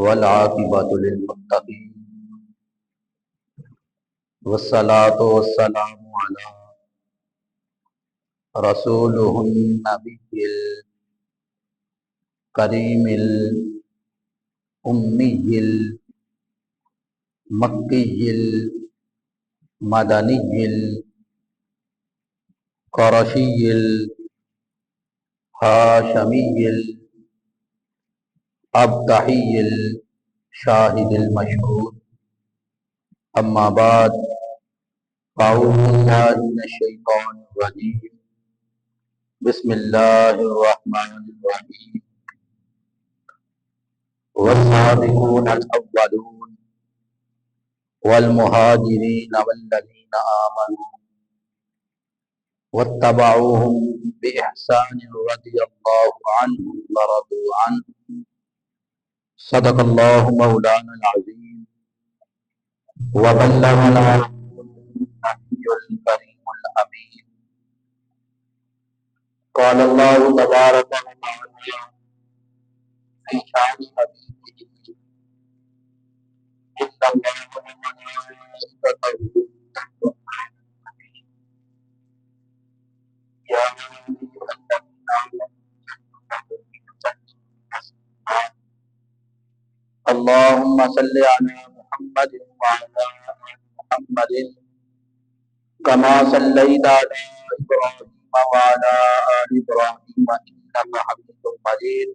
والعاقبۃ للمتقین والصلاۃ والسلام علی رسولہ النبی الکریم الامی المکی المدنی القرشی الہاشمی الابتحی الشاہد المشہود اما بعد اعوذ باللہ من الشیطان الرجیم بسم اللہ الرحمن الرحیم والسابقون الاولون والمہاجرین والذین آمنوا واتبعوهم بإحسان رضی اللہ عنہم ورضوا عنہ صدق اللہ مولانا العظیم وبلغنا النبی الکریم الامین قال اللہ تبارک وتعالی في شان حبیبہ ان اللہ وملائکتہ یا اللهم صل على محمد وعلى آل محمد كما صليت على إبراهيم وعلى آل إبراهيم إنك حميد مجيد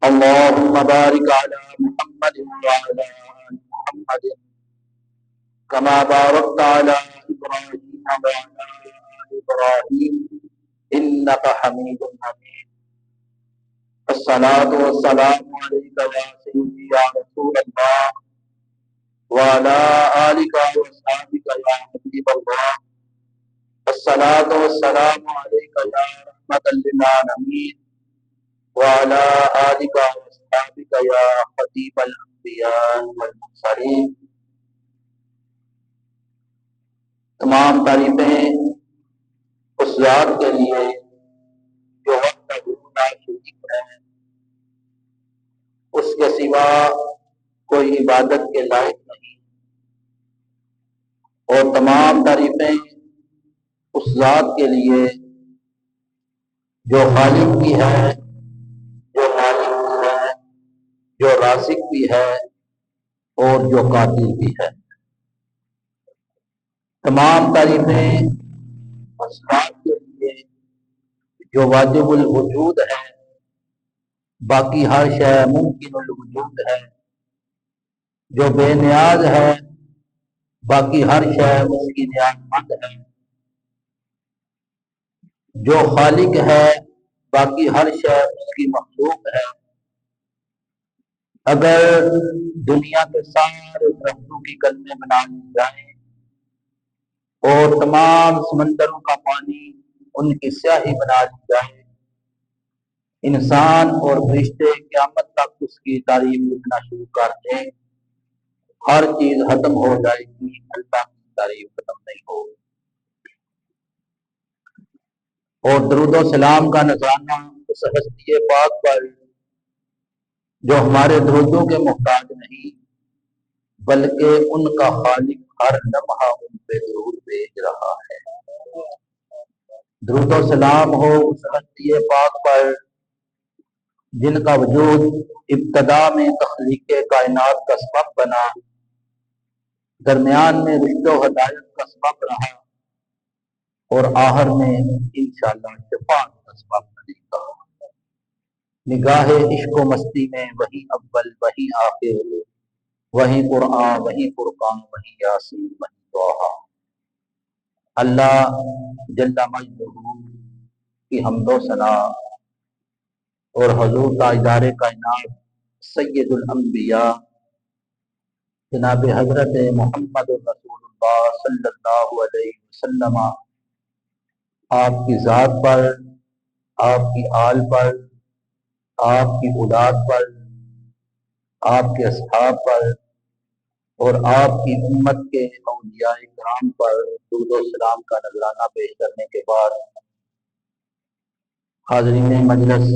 اللهم بارك على محمد وعلى آل محمد كما باركت على إبراهيم وعلى آل إبراهيم إنك حميد مجيد الصلاة والسلام عليك يا سيدي يا رسول الله وعلى آلك وصحبك يا حبيب الله الصلاة والسلام عليك يا رحمة للعالمين وعلى آلك وصحبك يا خطيب الأنبياء والمرسلين تمام تعریفیں اس ذات کے لیے جو وحدہ لا شریک ہے، اس کے سوا کوئی عبادت کے لائق نہیں، اور تمام تعریفیں اس ذات کے لیے جو خالق بھی ہے، جو مالک بھی ہے، جو رازق بھی ہے اور جو قادر بھی ہے۔ تمام تعریفیں اس ذات کے لیے جو واجب الوجود ہے، باقی ہر شے ممکن الوجود ہے، جو بے نیاز ہے، باقی ہر شے اس کی نیاز مند ہے، جو خالق ہے، باقی ہر شے اس کی مخلوق ہے۔ اگر دنیا کے سارے درختوں کی کلمیں بنا لی جائیں اور تمام سمندروں کا پانی ان کی سیاہی بنا لی جائے، انسان اور فرشتے قیامت تک اس کی تعریف لکھنا شروع کر دیں، ہر چیز ختم ہو جائے گی، اللہ کی تعریف ختم نہیں ہوگی۔ اور درود و سلام کا نذرانہ اس ہستی پاک پر جو ہمارے درودوں کے محتاج نہیں، بلکہ ان کا خالق ہر لمحہ ان پہ درود بھیج رہا ہے۔ درود و سلام ہو اس ہستی پاک پر جن کا وجود ابتدا میں تخلیق کائنات کا سبب بنا، درمیان میں رشد و ہدایت کا سبب رہا، اور آخر میں انشاءاللہ شفاعت کا سبب بنے گا۔ نگاہ عشق و مستی میں وہی اول وہی آخر، وہی قرآن وہی فرقان وہی یاسین وہی طٰہٰ۔ اللہ جل مجدہ کی حمد و ثنا اور حضور تاجدار کائنات سید الانبیاء جناب حضرت محمد رسول اللہ صلی اللہ علیہ وسلم آپ کی ذات پر، آپ کی آل پر، آپ کی اولاد پر، آپ کے اصحاب پر اور آپ کی امت کے اولیاء کرام پر درود و سلام کا نذرانہ پیش کرنے کے بعد، حاضرین مجلس،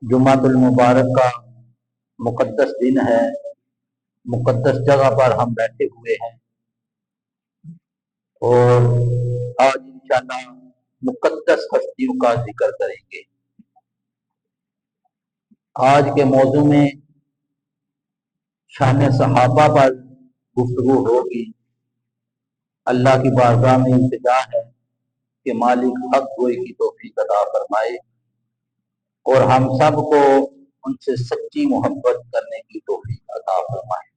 जुमातुल المبارक का मुकद्दस दिन है, मुकद्दस जगह पर हम बैठे हुए हैं और आज इंशाअल्लाह मुकद्दस हस्तियों का जिक्र करेंगे। आज के मौजू में शान सहाबा पर गुफ्तगू होगी। अल्लाह की बारगाह में इंतजा है कि मालिक हक गोई की तौफीक अता फरमाए और हम सब को उनसे सच्ची मोहब्बत करने की तौफीक अता फरमाए।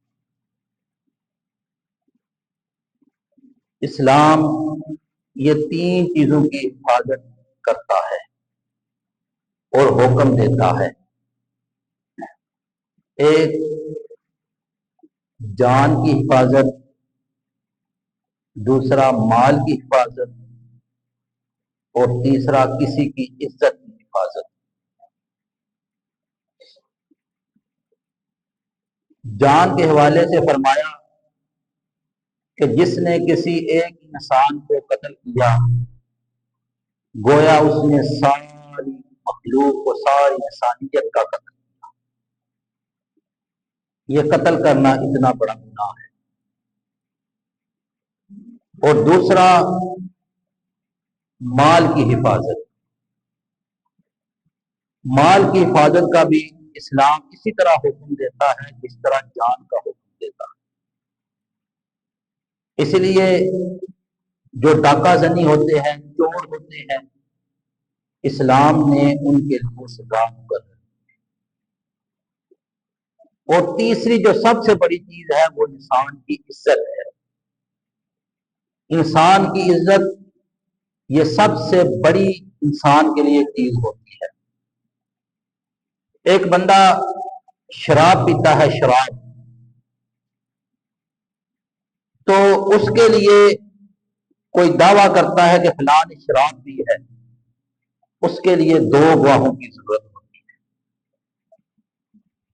इस्लाम ये तीन चीजों की हिफाजत करता है और हुक्म देता है। एक, जान की हिफाजत, दूसरा माल की हिफाजत और तीसरा किसी की इज्जत की हिफाजत। जान के हवाले से फरमाया कि जिसने किसी एक इंसान को कत्ल किया गोया उसने सारी मखलूक को, सारी इंसानियत का कत्ल किया। ये कत्ल करना इतना बड़ा गुनाह है। और दूसरा, माल की हिफाजत। माल की हिफाजत का भी इस्लाम इसी तरह हुक्म देता है जिस तरह जान का हुक्म देता है। इसलिए जो डाका जनी होते हैं, चोर होते हैं, इस्लाम ने उनके लिए सजा मुकर्रर। और तीसरी जो सबसे बड़ी चीज है वो इंसान की इज्जत है। इंसान की इज्जत ये सबसे बड़ी इंसान के लिए चीज होती है। एक बंदा शराब पीता है, शराब, तो उसके लिए कोई दावा करता है कि फलां ने शराब पी है, उसके लिए दो गवाहों की जरूरत होती है।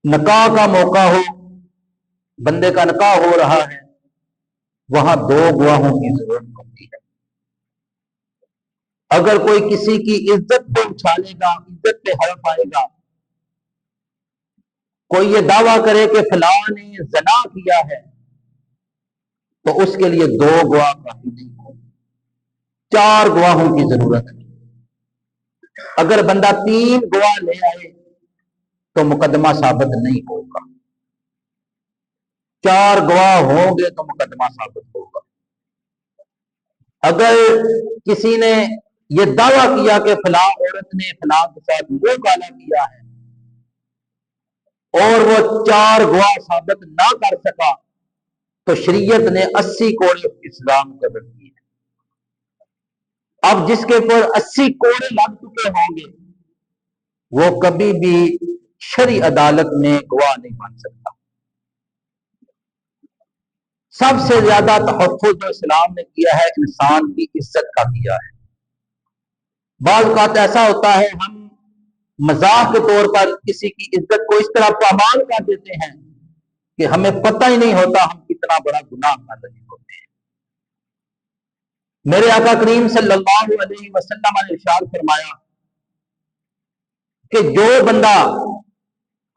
निकाह का मौका हो, बंदे का निकाह हो रहा है, वहां दो गवाहों की जरूरत होती है। अगर कोई किसी की इज्जत पे उछालेगा, इज्जत पे हल्फ आएगा, कोई ये दावा करे कि फलां ने ज़ना किया है, तो उसके लिए दो गवाह काफी नहीं हो, चार गवाहों की जरूरत है। अगर बंदा तीन गवाह ले आए तो मुकदमा साबित नहीं होगा, चार गवाह होंगे तो मुकदमा साबित होगा। अगर किसी ने यह दावा किया कि फलां औरत ने फलां के साथ वो काला किया है और वो चार गवाह साबित ना कर सका, तो शरीयत ने 80 कोड़े इस्लाम कदर किए। अब जिसके ऊपर 80 कोड़े लग चुके होंगे वो कभी भी शरी अदालत में गवाह नहीं बन सकता। सबसे ज्यादा तहफ़्फ़ुज़ जो इस्लाम ने किया है इंसान की इज्जत का किया है। बाज़ औक़ात ऐसा होता है हम मजाक के तौर पर किसी की इज्जत को इस तरह पामाल कर देते हैं कि हमें पता ही नहीं होता हम कितना बड़ा गुनाह कर रहे होते हैं। मेरे आका करीम सल्लल्लाहु अलैहि वसल्लम ने इरशाद फरमाया कि जो बंदा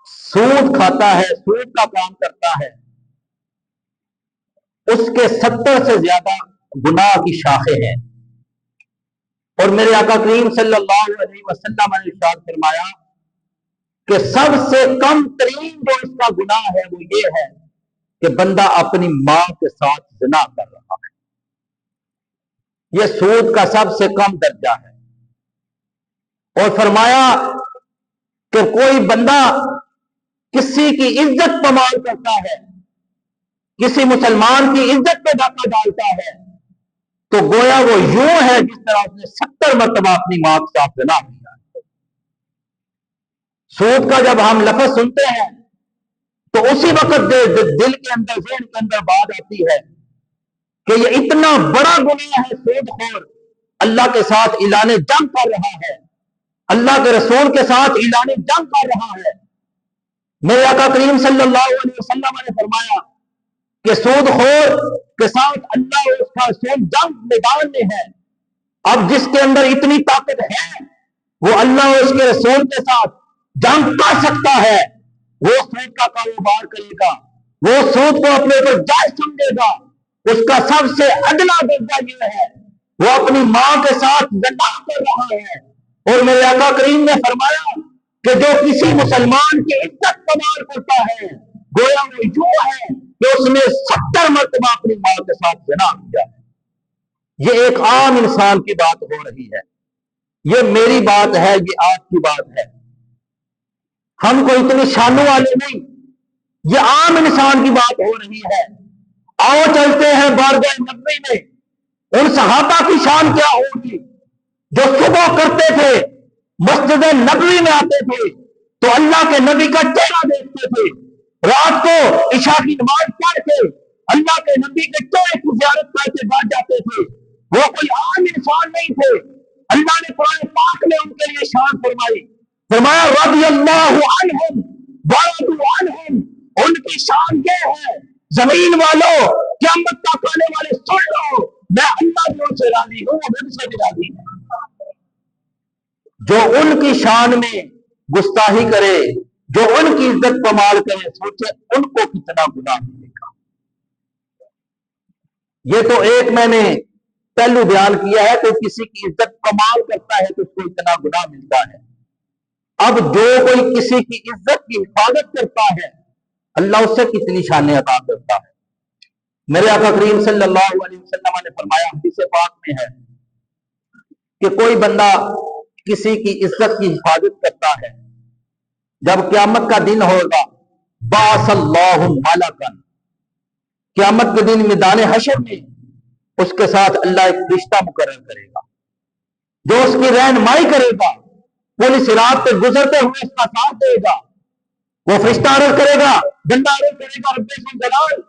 सूद खाता है, सूद का काम करता है, उसके 70 से ज्यादा गुनाह की शाखें हैं। और मेरे आका करीम सल्लल्लाहु अलैहि वसल्लम ने इरशाद फरमाया कि सबसे कम तरीन जो इसका गुनाह है वो ये है कि बंदा अपनी मां के साथ ज़िना कर रहा है। यह सूद का सबसे कम दर्जा है। और फरमाया कि कोई बंदा किसी की इज्जत पमाल करता है, किसी मुसलमान की इज्जत पे डाका डालता है, तो गोया वो यूं है जिस तरह उसने 70 मरतबा अपनी मां के साथ ज़िना किया। सूद का जब हम लफ्ज़ सुनते हैं तो उसी वक्त दिल के अंदर, ज़हन के अंदर बात आती है कि ये इतना बड़ा गुनाह है। सूदखोर अल्लाह के साथ इलाने जंग कर रहा है, अल्लाह के रसूल के साथ इलाने जंग कर रहा है। मेरे आका करीम सल्लल्लाहु अलैहि वसल्लम ने फरमाया कि सूदखोर के साथ अल्लाह और उसका रसूल जंग मैदान में है। अब जिसके अंदर इतनी ताकत है वो अल्लाह और उसके रसूल के साथ جنگ کر سکتا ہے وہ سود کا کاروبار کرے گا، وہ سود کو اپنے اوپر جائز سمجھے گا، اس کا سب سے ادنا درجہ یہ ہے وہ اپنی ماں کے ساتھ زنا کر رہا ہے۔ اور میرے آقا کریم نے فرمایا کہ جو کسی مسلمان کی عزت پمال کرتا ہے گویا وہ یوں ہے کہ اس نے 70 مرتبہ اپنی ماں کے ساتھ زنا کیا ہے۔ یہ ایک عام انسان کی بات ہو رہی ہے، یہ میری بات ہے، یہ آپ کی بات ہے۔ ہم کو اتنی شانوں والے نہیں، یہ عام انسان کی بات ہو رہی ہے۔ آؤ چلتے ہیں بارگاہ نبوی میں، ان صحابہ کی شان کیا ہوگی جو صبح کرتے تھے، مسجد نبوی میں آتے تھے تو اللہ کے نبی کا چہرہ دیکھتے تھے، رات کو عشاء کی نماز پڑھ کے اللہ کے نبی کے چہرے کی زیارت کر کے بیٹھ جاتے تھے۔ وہ کوئی عام انسان نہیں تھے۔ اللہ نے قرآن پاک میں ان کے لیے شان فرمائی، فرمایا رضی اللہ عنہم ورضوا عنہم، ان کی شان یہ ہے زمین والوں قیامت تک آنے والے سن لو، میں اللہ بھی ان سے راضی ہوں، وہ مجھ سے بھی راضی ہے۔ جو ان کی شان میں گستاخی کرے، جو ان کی عزت پامال کرے، سوچے ان کو کتنا گناہ ملے گا۔ یہ تو ایک میں نے پہلو بیان کیا ہے کہ کسی کی عزت پامال کرتا ہے تو اس کو اتنا گناہ ملتا ہے۔ اب جو کوئی کسی کی عزت کی حفاظت کرتا ہے اللہ اس سے کتنی شانیں عطا کرتا ہے۔ میرے آقا کریم صلی اللہ علیہ وسلم نے فرمایا، حدیث پاک میں ہے کہ کوئی بندہ کسی کی عزت کی حفاظت کرتا ہے، جب قیامت کا دن ہوگا بعث اللہ ملکا، قیامت کے دن میدان حشر میں اس کے ساتھ اللہ ایک فرشتہ مقرر کرے گا جو اس کی رہنمائی کرے گا، پولیس صراط پہ گزرتے ہوئے اس کا ساتھ دے گا۔ وہ فرشتہ عرض کرے گا، بندہ عرض کرے گا رب جلال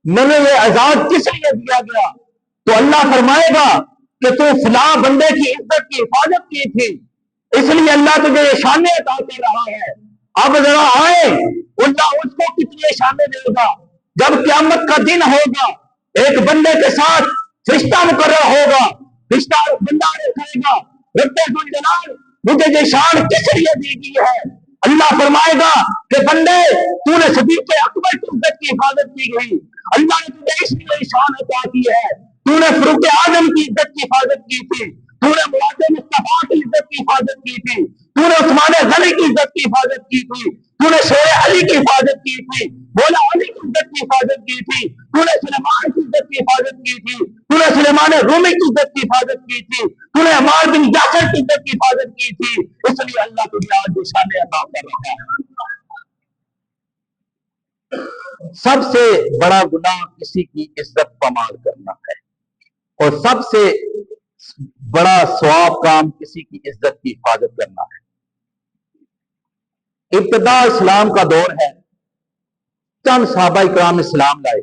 میں نے یہ اعزاز کس لیے دیا گیا؟ تو اللہ فرمائے گا کہ تو فلاں بندے کی عزت کی حفاظت کی تھی، اس لیے اللہ تجھے یہ شانیں عطا کر رہا ہے۔ اب ذرا آئے اللہ اس کو کتنی شانیں دے گا جب قیامت کا دن ہوگا، ایک بندے کے ساتھ فرشتہ مقرر ہوگا، فرشتہ بندہ کرے گا رب جلال مجھے یہ شان کس لیے دی گئی ہے؟ اللہ فرمائے گا کہ بندے تو نے صدیق اکبر کی عزت کی حفاظت کی گئی، اللہ نے تجھے اس لیے شان عطا کی ہے، تو نے فاروق اعظم کی عزت کی حفاظت کی تھی، تو نے معاذ مصطفیٰ کی عزت کی حفاظت کی تھی، تو نے عثمان غنی کی عزت کی حفاظت کی تھی، تو نے شیر علی کی حفاظت کی تھی، مولا علی کی عزت کی حفاظت کی تھی، تو نے سلیمان کی عزت کی حفاظت کی تھی، تو نے سلیمان رومی کی عزت کی حفاظت کی تھی، تو نے عمار بن یاسر کی عزت کی حفاظت کی تھی، اس لیے اللہ تجھے آج نشانیں عطا کر رہا ہے۔ سب سے بڑا گناہ کسی کی عزت پامال کرنا ہے، اور سب سے بڑا ثواب کام کسی کی عزت کی حفاظت کرنا ہے۔ ابتدا اسلام کا دور ہے، چند صحابہ کرام اسلام لائے،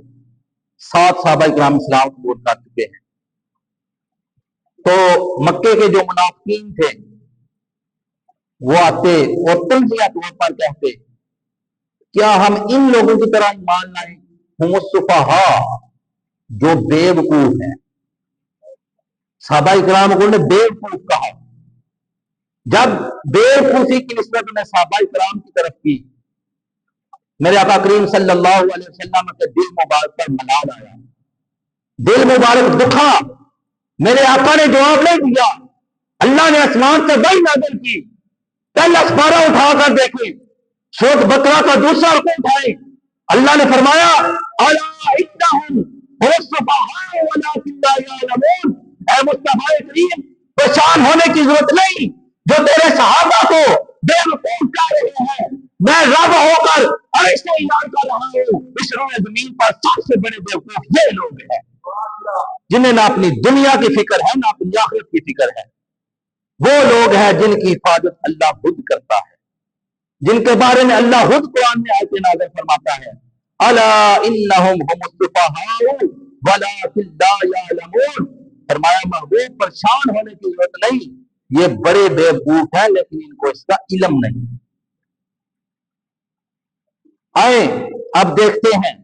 7 صحابہ کرام اسلام قبول کر چکے ہیں۔ تو مکے کے جو منافقین تھے وہ آتے اور تنزیہ طور پر کہتے کیا ہم ان لوگوں کی طرح ایمان لائیں، ہم السفہاء جو بے وقوف ہیں۔ صحابہ کرام کو نے بے وقوف کہا، جب بے وقوفی کی نسبت نے صحابہ کرام کی طرف کی، میرے آقا کریم صلی اللہ علیہ وسلم کے دل مبارک پر ملال آیا، دل مبارک دکھا۔ میرے آقا نے جواب نہیں دیا، اللہ نے آسمان سے وحی نازل کی، پہلا سپارہ اٹھا کر دیکھیں، سورۃ بقرہ کا دوسرا رکوع اٹھائیں، اللہ نے فرمایا الا انہم هم السفہاء ولکن لا یعلمون، اے مصطفیٰ کریم پریشان ہونے کی ضرورت نہیں، جو تیرے صحابہ کو بے وقوف کہہ رہے ہیں، میں رب ہو کر ایسے اعلان کر رہا ہوں اس روئے زمین پر سب سے بڑے بے وقوف یہ لوگ ہیں جنہیں نہ اپنی دنیا کی فکر ہے نہ اپنی آخرت کی فکر ہے۔ وہ لوگ ہیں جن کی حفاظت اللہ خود کرتا ہے، جن کے بارے میں اللہ خود قرآن میں آیت نازل فرماتا ہے الا انہم هم السفہاء ولکن لا یعلمون، فرمایا محبوب پریشان ہونے کی ضرورت نہیں، یہ بڑے بے وقوف ہیں لیکن ان کو اس کا علم نہیں۔ آئیں اب دیکھتے ہیں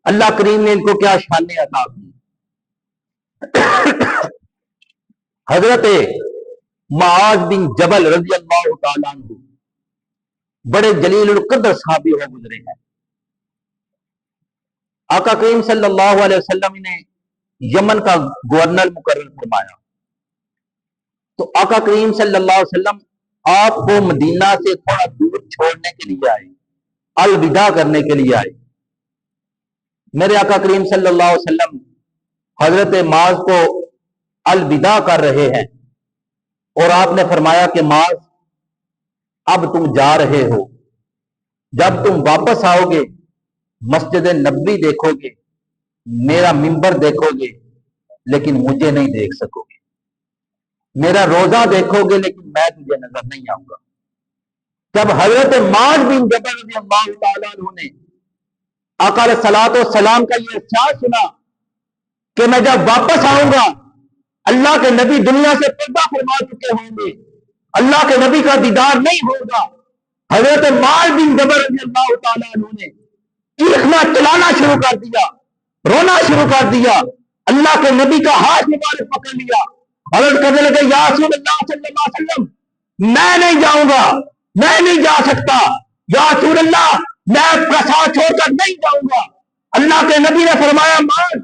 اللہ کریم نے ان کو کیا شانیں عطا کی۔ حضرت معاذ بن جبل رضی اللہ تعالیٰ عنہ बड़े जलील उल-कद्र सहाबी हो गुजरे हैं। आका करीम सल्लल्लाहु अलैहि वसल्लम ने यमन का गवर्नर मुकर्रर फरमाया, तो आका करीम सल्लल्लाहु अलैहि वसल्लम आपको मदीना से थोड़ा दूर छोड़ने के लिए आए, अलविदा करने के लिए आए। मेरे आका करीम सल्लल्लाहु अलैहि वसल्लम हजरत माज को अलविदा कर रहे हैं और आपने फरमाया कि माज अब तुम जा रहे हो, जब तुम वापस आओगे मस्जिद नबी देखोगे, मेरा मिंबर देखोगे, लेकिन मुझे नहीं देख सकोगे, मेरा रोजा देखोगे लेकिन मैं तुझे नजर नहीं आऊंगा। जब हजरत माज बिन जबल रज़ी अल्लाह तआला अन्हु ने आका अलैहिस्सलातो सलाम का ये इरशाद सुना कि मैं जब वापस आऊंगा अल्लाह के नबी दुनिया से पर्दा फरमा चुके होंगे, अल्लाह के नबी का दीदार नहीं होगा, हजरत माज बिन जबल रज़ी अल्लाह तआला अन्हु ने चीखना चिल्लाना शुरू कर दिया, रोना शुरू कर दिया, अल्लाह के नबी का हाथ मुबारक पकड़ लिया, अर्ज करने लगे या रसूलल्लाह सल्लल्लाहु अलैहि वसल्लम, मैं नहीं जाऊंगा, मैं नहीं जा सकता, या रसूलल्लाह मैं आपका साथ छोड़कर नहीं जाऊंगा। अल्लाह के नबी ने फरमाया माज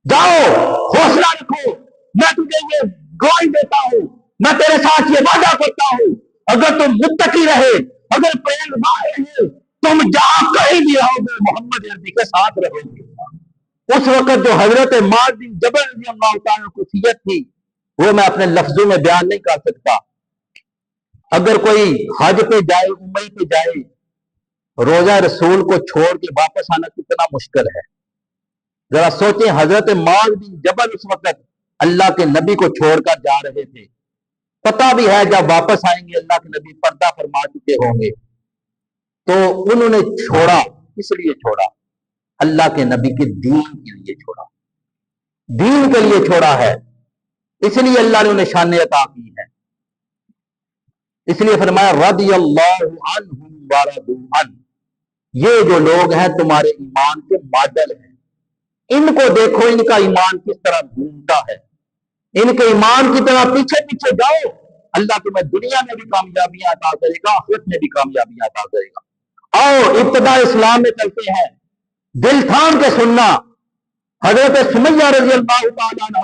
जाओ, हौसला रखो, मैं तुझे ये गवाही देता हूं, मैं तेरे साथ ये वादा करता हूं, अगर तुम मुत्तकी रहे, अगर पहलवान रहे, तुम जहां कहीं भी रहोगे मोहम्मद अरबी के साथ रहोगे। उस वक्त जो हजरत माज बिन जबल रज़ी अल्लाह तआला की खुशियत थी वो मैं अपने लफ्जों में बयान नहीं कर सकता। अगर कोई हज पे जाए, उम्र पे जाए, रोजा रसूल को छोड़ के वापस आना कितना मुश्किल है। जरा सोचें, हजरत माज बिन जबल उस वक्त अल्लाह के नबी को छोड़कर जा रहे थे, पता भी है जब वापस आएंगे अल्लाह के नबी पर्दा फरमा चुके होंगे, तो उन्होंने छोड़ा, इसलिए छोड़ा अल्लाह के नबी के दीन के लिए छोड़ा, दीन के लिए छोड़ा है, इसलिए अल्लाह ने उन्हें शान अता की है। इसलिए फरमाया रदियल्लाहु अन्हुम व रदू अन, ये जो लोग हैं तुम्हारे ईमान के मॉडल हैं, इनको देखो इनका ईमान किस तरह घूमता है, इनके ईमान की तरह पीछे पीछे जाओ, अल्लाह तुम्हें दुनिया में भी कामयाबियां अता करेगा, आखिरत में भी कामयाबियां अता करेगा। आओ इब्तिदा इस्लाम में चलते हैं, दिल थाम के सुनना। हजरत सुमैया रज़ी अल्लाह तआला अन्हा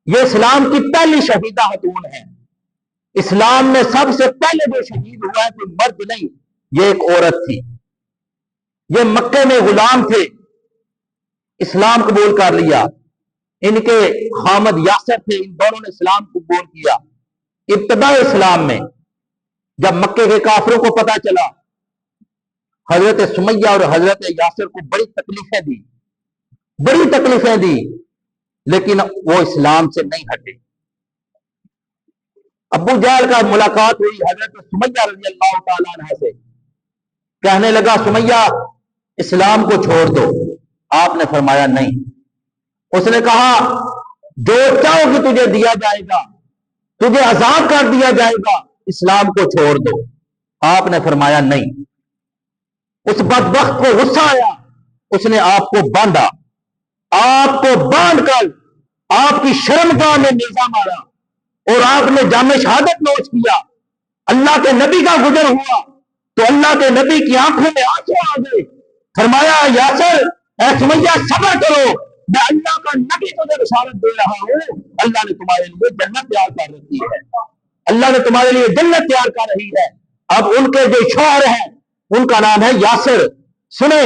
ये इस्लाम की पहली शहीदा खतून है। इस्लाम में सबसे पहले जो शहीद हुआ है कोई मर्द नहीं, ये एक औरत थी। ये मक्के में गुलाम थे, इस्लाम कबूल कर लिया। इनके खामद यासर थे, इन दोनों ने इस्लाम कबूल किया। इब्तिदा इस्लाम में जब मक्के के काफिरों को पता चला, हजरत सुमैया और हजरत यासर को बड़ी तकलीफें दी, बड़ी तकलीफें दी, लेकिन वो इस्लाम से नहीं हटे। अबू जहल का मुलाकात हुई हजरत सुमैया रज़ी अल्लाह तआला अन्हा से, कहने लगा सुमैया इस्लाम को छोड़ दो। आपने फरमाया नहीं। उसने कहा जो चाहोगे तुझे दिया जाएगा, तुझे आजाद कर दिया जाएगा, इस्लाम को छोड़ दो। आपने फरमाया नहीं। उस बदबख्त को गुस्सा आया, उसने आपको बांधा, आपको बांधकर आपकी शर्मगाह में नेजा मारा और आपने जामे शहादत नोश किया। अल्लाह के नबी का गुजर हुआ तो अल्लाह के नबी की आंखों में आंसू आ गए। फरमाया यासर ऐ सुमैया सब्र करो, मैं अल्लाह का नबी तुझे बशारत दे रहा हूं, अल्लाह ने तुम्हारे लिए जन्नत तैयार कर रखी है, अल्लाह ने तुम्हारे लिए जन्नत तैयार कर रही है। अब उनके जो शौहर हैं उनका नाम है यासर, सुने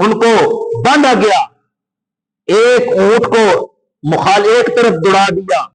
उनको बांधा गया, एक ऊंट को एक तरफ दौड़ा दिया,